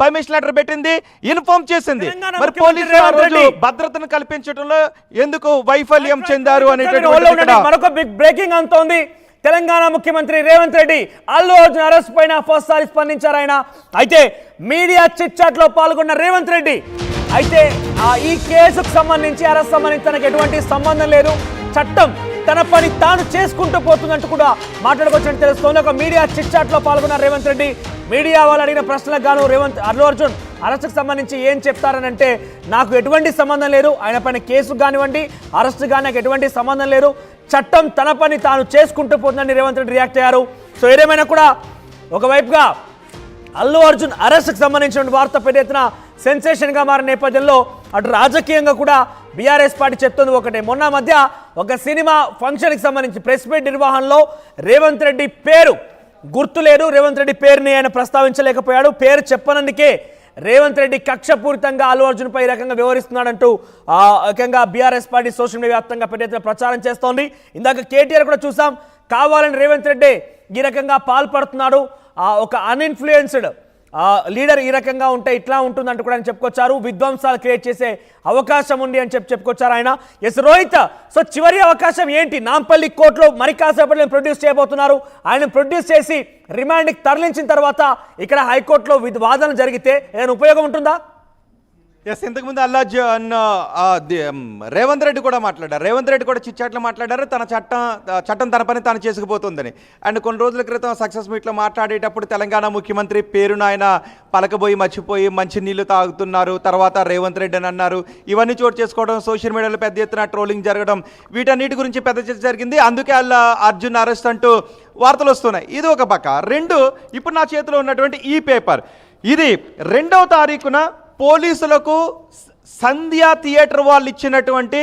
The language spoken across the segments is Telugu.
పర్మిషన్ లెటర్ పెట్టింది, ఇన్ఫార్మ్ చేసింది. మరి పోలీసులు ఆ రోజు భద్రతను కల్పించడంలో ఎందుకు వైఫల్యం చెందారు అనేటువంటి మరొక బిగ్ బ్రేకింగ్ అంతోంది. తెలంగాణ ముఖ్యమంత్రి రేవంత్ రెడ్డి అల్లు అర్జున్ అరెస్ట్ పైన ఫస్ట్ సారి స్పందించారు ఆయన. అయితే మీడియా చిట్ చాట్ లో పాల్గొన్న రేవంత్ రెడ్డి అయితే ఈ కేసుకు సంబంధించి అరెస్ట్ సంబంధించి తనకు ఎటువంటి సంబంధం లేదు, చట్టం తన పని తాను చేసుకుంటూ పోతుందంటూ కూడా మాట్లాడుకోవచ్చని తెలుస్తోంది. ఒక మీడియా చిట్ చాట్ లో పాల్గొన్న రేవంత్ రెడ్డి మీడియా వాళ్ళు అడిగిన ప్రశ్నలకు గాను అల్లు అర్జున్ అరెస్ట్కి సంబంధించి ఏం చెప్తారని అంటే, నాకు ఎటువంటి సంబంధం లేదు, ఆయన పైన కేసు కానివ్వండి అరెస్ట్ కానీ నాకు ఎటువంటి సంబంధం లేదు, చట్టం తన పని తాను చేసుకుంటూ పోతుందని రేవంత్ రెడ్డి రియాక్ట్ అయ్యారు. సో ఏదేమైనా కూడా ఒకవైపుగా అల్లు అర్జున్ అరెస్ట్కి సంబంధించిన వార్త పెద్ద ఎత్తున సెన్సేషన్గా మారిన నేపథ్యంలో అటు రాజకీయంగా కూడా బీఆర్ఎస్ పార్టీ చెప్తుంది ఒకటే. మొన్న మధ్య ఒక సినిమా ఫంక్షన్కి సంబంధించి ప్రెస్ మీట్ నిర్వహణలో రేవంత్ రెడ్డి పేరు గుర్తు లేదు, రేవంత్ రెడ్డి పేరుని ఆయన ప్రస్తావించలేకపోయాడు. పేరు చెప్పనందుకే రేవంత్ రెడ్డి కక్షపూరితంగా అల్లు అర్జున్ పై రకంగా వ్యవహరిస్తున్నాడంటూ ఏకంగా బీఆర్ఎస్ పార్టీ సోషల్ మీడియా వ్యాప్తంగా పెద్ద ఎత్తున ప్రచారం చేస్తోంది. ఇందాక కేటీఆర్ కూడా చూసాం, కావాలని రేవంత్ రెడ్డి ఈ రకంగా పాల్పడుతున్నాడు, ఒక అన్ఇన్ఫ్లుయెన్స్డ్ లీడర్ ఈ రకంగా ఉంటే ఇట్లా ఉంటుందంటూ కూడా ఆయన చెప్పుకొచ్చారు. విధ్వంసాలు క్రియేట్ చేసే అవకాశం ఉంది అని చెప్పుకొచ్చారు ఆయన. ఎస్ రోహిత్, సో చివరి అవకాశం ఏంటి? నాంపల్లి కోర్టులో మరి కాసేపట్లో ప్రొడ్యూస్ చేయబోతున్నారు. ఆయన ప్రొడ్యూస్ చేసి రిమాండ్కి తరలించిన తర్వాత ఇక్కడ హైకోర్టులో వాదన జరిగితే ఏదైనా ఉపయోగం ఉంటుందా? ఎస్, ఇంతకుముందు అల్లు అర్జున్ రేవంత్ రెడ్డి కూడా మాట్లాడారు. రేవంత్ రెడ్డి కూడా చిట్చాట్లో మాట్లాడారు, తన చట్టం తన పని తాను చేసుకుపోతుందని. అండ్ కొన్ని రోజుల క్రితం సక్సెస్ మీట్లో మాట్లాడేటప్పుడు తెలంగాణ ముఖ్యమంత్రి పేరును ఆయన పలకబోయి మర్చిపోయి మంచి నీళ్లు తాగుతున్నారు, తర్వాత రేవంత్ రెడ్డి అని అన్నారు. ఇవన్నీ చోటు చేసుకోవడం, సోషల్ మీడియాలో పెద్ద ఎత్తున ట్రోలింగ్ జరగడం, వీటన్నిటి గురించి పెద్ద చర్చ జరిగింది. అందుకే అల్లు అర్జున్ అరెస్ట్ అంటూ వార్తలు వస్తున్నాయి. ఇది ఒక పక్క. రెండు, ఇప్పుడు నా చేతిలో ఉన్నటువంటి ఈ పేపర్, ఇది 2వ తారీఖున పోలీసులకు సంధ్యా థియేటర్ వాళ్ళు ఇచ్చినటువంటి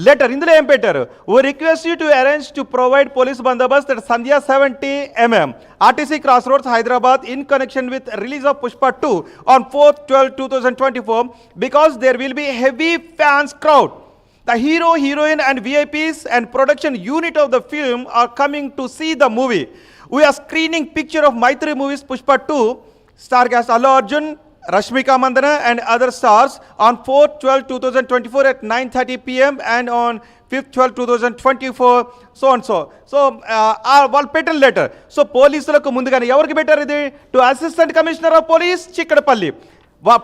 లెటర్. ఇందులో ఏం పెట్టారు? ఓ request you to arrange to provide police bandobast at Sandhya 70 mm RTC cross roads Hyderabad in connection with release of Pushpa 2 on 4/12/2024 because there will be heavy fans crowd. The hero, heroine and VIPs and production unit of the film are coming to see the movie. We are screening picture of Maitri movies Pushpa 2 star cast Allu Arjun, Rashmika Mandana and other stars on 4/12/2024 at 9:30 p.m. and on 5/12/2024 so and so. So వాళ్ళు పెట్టిన లెటర్. సో పోలీసులకు ముందుగానే ఎవరికి పెట్టారు ఇది? To assistant commissioner of police Chikkadpally.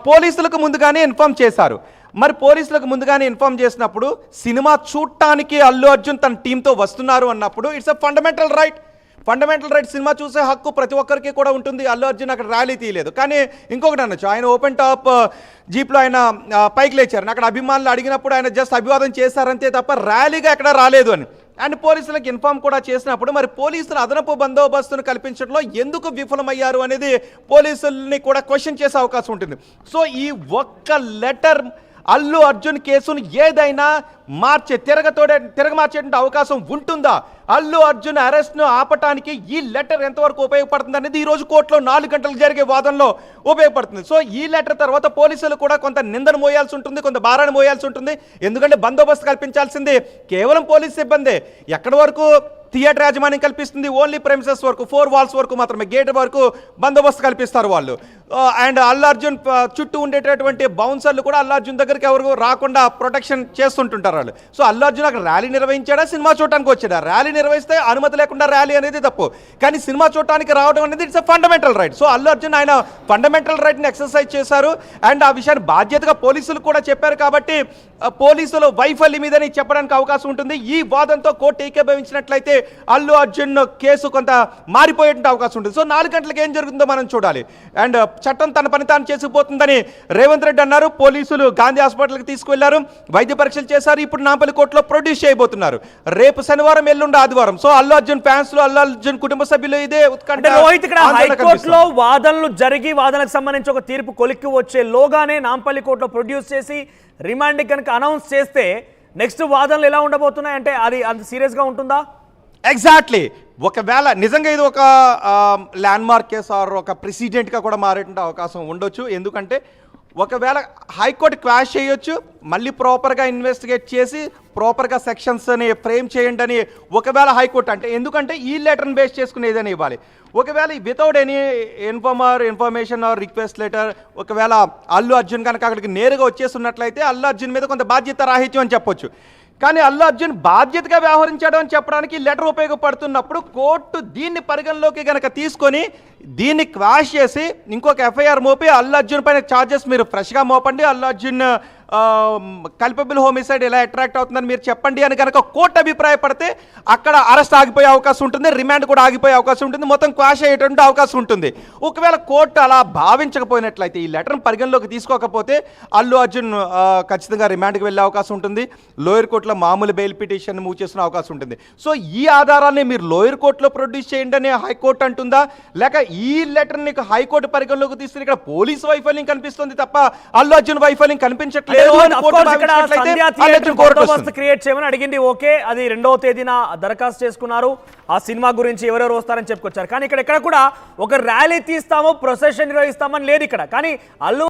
పోలీసులకు ముందుగానే ఇన్ఫార్మ్ చేశారు. మరి పోలీసులకు ముందుగానే ఇన్ఫార్మ్ చేసినప్పుడు సినిమా చూడటానికి అల్లు అర్జున్ తన టీంతో వస్తున్నారు అన్నప్పుడు it's a fundamental right. Cinema చూసే హక్కు ప్రతి ఒక్కరికి కూడా ఉంటుంది. అల్లు అర్జున్ అక్కడ ర్యాలీ తీయలేదు. కానీ ఇంకొకటి అనొచ్చు, ఆయన ఓపెన్ టాప్ జీప్లో ఆయన పైకి లేచారు. అక్కడ అభిమానులు అడిగినప్పుడు ఆయన జస్ట్ అభివాదం చేశారంతే తప్ప ర్యాలీగా ఎక్కడ రాలేదు అని. అండ్ పోలీసులకు ఇన్ఫార్మ్ కూడా చేసినప్పుడు మరి పోలీసులు అదనపు బందోబస్తును కల్పించడంలో ఎందుకు విఫలమయ్యారు అనేది పోలీసుల్ని కూడా క్వశ్చన్ చేసే అవకాశం ఉంటుంది. సో ఈ ఒక్క లెటర్ అల్లు అర్జున్ కేసును ఏదైనా తిరగమార్చేటువంటి అవకాశం ఉంటుందా? అల్లు అర్జున్ అరెస్ట్ను ఆపటానికి ఈ లెటర్ ఎంతవరకు ఉపయోగపడుతుంది అనేది ఈరోజు కోర్టులో 4 గంటలకు జరిగే వాదనలో ఉపయోగపడుతుంది. సో ఈ లెటర్ తర్వాత పోలీసులు కూడా కొంత నిందను మోయాల్సి ఉంటుంది, కొంత భారాన్ని మోయాల్సి ఉంటుంది. ఎందుకంటే బందోబస్తు కల్పించాల్సింది కేవలం పోలీస్ సిబ్బంది. ఎక్కడి వరకు థియేటర్ యాజమాన్యం కల్పిస్తుంది? ఓన్లీ ప్రెమిసెస్ వరకు, 4 walls వరకు మాత్రమే, గేట్ వరకు బందోబస్తు కల్పిస్తారు వాళ్ళు. అండ్ అల్లు అర్జున్ చుట్టూ ఉండేటటువంటి బౌన్సర్లు కూడా అల్లు అర్జున్ దగ్గరికి ఎవరు రాకుండా ప్రొటెక్షన్ చేస్తుంటుంటారు వాళ్ళు. సో అల్లు అర్జున్ అక్కడ ర్యాలీ నిర్వహించాడా, సినిమా చూడటానికి వచ్చాడా? ర్యాలీ నిర్వహిస్తే అనుమతి లేకుండా ర్యాలీ అనేది తప్పు, కానీ సినిమా చూడటానికి రావడం అనేది it's a fundamental right. So Allu Arjun ఆయన ఫండమెంటల్ రైట్ని ఎక్సర్సైజ్ చేశారు. అండ్ ఆ విషయాన్ని బాధ్యతగా పోలీసులు కూడా చెప్పారు. కాబట్టి పోలీసులు వైఫల్యం మీదని చెప్పడానికి అవకాశం ఉంటుంది. ఈ వాదంతో కోర్టు ఏకీభవించినట్లయితే అల్లు అర్జున్ కేసు కొంత మారిపోయేటువంటి అవకాశం ఉంటుంది. సో 4 గంటలకు ఏం జరుగుతుందో మనం చూడాలి. అండ్ చట్టం తన పని తాను చేసుకుపోతుందని రేవంత్ రెడ్డి అన్నారు. పోలీసులు గాంధీ హాస్పిటల్కి తీసుకువెళ్లారు, వైద్య పరీక్షలు చేశారు. ఇప్పుడు నాంపల్లి కోర్టులో ప్రొడ్యూస్ చేయబోతున్నారు. రేపు శనివారం, ఎల్లుండి ఆదివారం. సో అల్లు అర్జున్ ఫ్యాన్స్ లో, అల్లు అర్జున్ కుటుంబ సభ్యులు ఇదే ఉత్కంఠ. హైకోర్టులో వాదనలు జరిగి వాదనకు సంబంధించి ఒక తీర్పు కొలిక్కి వచ్చే లోగానే నాంపల్లి కోర్టులో ప్రొడ్యూస్ చేసి రిమాండ్ కనుక అనౌన్స్ చేస్తే నెక్స్ట్ వాదనలు ఎలా ఉండబోతున్నాయి అంటే అది అంత సీరియస్గా ఉంటుందా? ఎగ్జాక్ట్లీ. ఒకవేళ నిజంగా ఇది ఒక ల్యాండ్మార్క్ కేసు ఆర్ ఒక ప్రెసిడెంట్గా కూడా మారేటువంటి అవకాశం ఉండొచ్చు. ఎందుకంటే ఒకవేళ హైకోర్టు క్వాష్ చేయొచ్చు, మళ్ళీ ప్రాపర్గా ఇన్వెస్టిగేట్ చేసి ప్రాపర్గా సెక్షన్స్ని ఫ్రేమ్ చేయండి అని ఒకవేళ హైకోర్టు అంటే, ఎందుకంటే ఈ లెటర్ని బేస్ చేసుకుని ఏదైనా ఇవ్వాలి. ఒకవేళ without any information are request letter ఒకవేళ అల్లు అర్జున్ కనుక అక్కడికి నేరుగా వచ్చేస్తున్నట్లయితే అల్లు అర్జున్ మీద కొంత బాధ్యత రాహిత్యం అని చెప్పొచ్చు. కానీ అల్లు అర్జున్ బాధ్యతగా వ్యవహరించడం అని చెప్పడానికి లెటర్ ఉపయోగపడుతున్నప్పుడు కోర్టు దీన్ని పరిగణలోకి కనుక తీసుకొని దీన్ని క్వాష్ చేసి ఇంకొక ఎఫ్ఐఆర్ మోపి అల్లు అర్జున్ పైన ఛార్జెస్ మీరు ఫ్రెష్గా మోపండి, అల్లు అర్జున్ కల్పబుల్ హోమిసైడ్ ఎలా అట్రాక్ట్ అవుతుందని మీరు చెప్పండి అని కనుక కోర్టు అభిప్రాయపడితే అక్కడ అరెస్ట్ ఆగిపోయే అవకాశం ఉంటుంది, రిమాండ్ కూడా ఆగిపోయే అవకాశం ఉంటుంది, మొత్తం క్వాష్ అయ్యేటువంటి అవకాశం ఉంటుంది. ఒకవేళ కోర్టు అలా భావించకపోయినట్లయితే, ఈ లెటర్ని పరిగణలోకి తీసుకోకపోతే అల్లు అర్జున్ ఖచ్చితంగా రిమాండ్కి వెళ్ళే అవకాశం ఉంటుంది, లోయర్ కోర్టులో మామూలు బెయిల్ పిటిషన్ మూవ్ చేసిన అవకాశం ఉంటుంది. సో ఈ ఆధారాన్ని మీరు లోయర్ కోర్టులో ప్రొడ్యూస్ చేయండి అని హైకోర్టు అంటుందా, లేక ఈ లెటర్ని హైకోర్టు పరిగణలోకి తీసుకుని ఇక్కడ పోలీసు వైఫల్యం కనిపిస్తుంది తప్ప అల్లు అర్జున్ వైఫల్యం కనిపించట్లేదు క్రియేట్ చేయమని అడిగింది. ఓకే, అది 2వ తేదీన దరఖాస్తు చేసుకున్నారు, ఆ సినిమా గురించి ఎవరెవరు వస్తారని చెప్పుకొచ్చారు. కానీ ఇక్కడ కూడా ఒక ర్యాలీ తీస్తాము, ప్రొసెషన్ నిర్వహిస్తామని లేదు ఇక్కడ. కానీ అల్లు